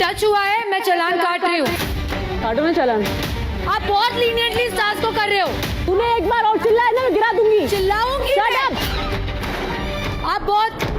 Touch हुआ है, मैं चालान काट रही हूँ। काटो ना चालान। आप बहुत लीनियंटली इस टास्क को कर रहे हो। तूने एक बार और चिल्लाया ना, मैं गिरा दूंगी। चिल्लाऊंगी मैं। आप बहुत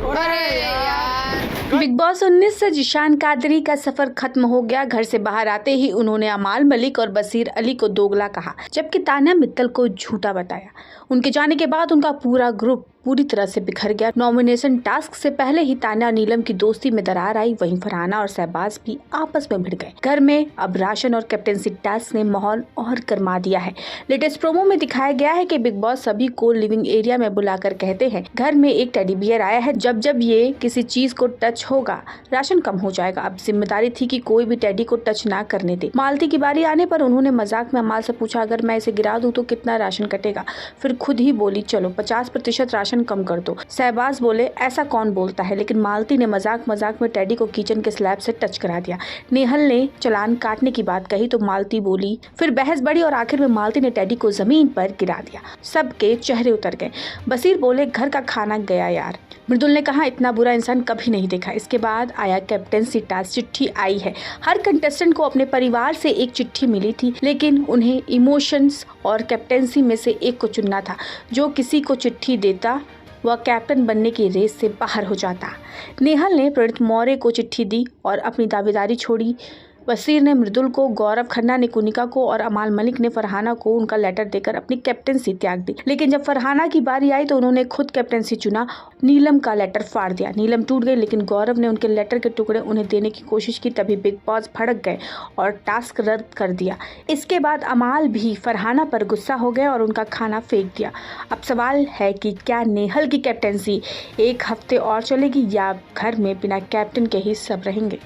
बिग बॉस 19 से जिशान कादरी का सफर खत्म हो गया। घर से बाहर आते ही उन्होंने अमाल मलिक और बसीर अली को दोगला कहा, जबकि तान्या मित्तल को झूठा बताया। उनके जाने के बाद उनका पूरा ग्रुप पूरी तरह से बिखर गया। नॉमिनेशन टास्क से पहले ही तान्या नीलम की दोस्ती में दरार आई, वहीं फरहाना और शहबाज भी आपस में भिड़ गए। घर में अब राशन और कैप्टेंसी टास्क ने माहौल और गर्मा दिया है। लेटेस्ट प्रोमो में दिखाया गया है कि बिग बॉस सभी को लिविंग एरिया में बुलाकर कहते हैं, घर में एक टेडी बियर आया है, जब जब ये किसी चीज को टच होगा राशन कम हो जाएगा। अब जिम्मेदारी थी कि कोई भी टेडी को टच ना करने दे। मालती की बारी आने पर उन्होंने मजाक में अमाल से पूछा, अगर मैं इसे गिरा दूं तो कितना राशन कटेगा? फिर खुद ही बोली, चलो 50% राशन कम कर दो। शहबाज बोले, ऐसा कौन बोलता है? लेकिन मालती ने मजाक में टेडी को किचन के स्लैब से टच करा दिया। नेहल ने चालान काटने की बात कही तो मालती बोली, फिर बहस बढ़ी और आखिर में मालती ने टेडी को जमीन पर गिरा दिया। सबके चेहरे उतर गए। बसीर बोले, घर का खाना गया यार। मृदुल ने कहा, इतना बुरा इंसान कभी नहीं देखा। इसके बाद आया कैप्टेंसी टास्क। चिट्ठी आई है। हर कंटेस्टेंट को अपने परिवार से एक चिट्ठी मिली थी, लेकिन उन्हें इमोशंस और कैप्टेंसी में से एक को चुनना था। जो किसी को चिट्ठी देता वह कैप्टन बनने की रेस से बाहर हो जाता। नेहल ने प्रणीत मौर्य को चिट्ठी दी और अपनी दावेदारी छोड़ी। बसीर ने मृदुल को, गौरव खन्ना ने कुनिका को और अमाल मलिक ने फरहाना को उनका लेटर देकर अपनी कैप्टेंसी त्याग दी। लेकिन जब फरहाना की बारी आई तो उन्होंने खुद कैप्टेंसी चुना। नीलम का लेटर फाड़ दिया। नीलम टूट गई, लेकिन गौरव ने उनके लेटर के टुकड़े उन्हें देने की कोशिश की। तभी बिग बॉस भड़क गए और टास्क रद्द कर दिया। इसके बाद अमाल भी फरहाना पर गुस्सा हो गए और उनका खाना फेंक दिया। अब सवाल है कि क्या नेहल की कैप्टेंसी एक हफ्ते और चलेगी या घर में बिना कैप्टन के ही सब रहेंगे?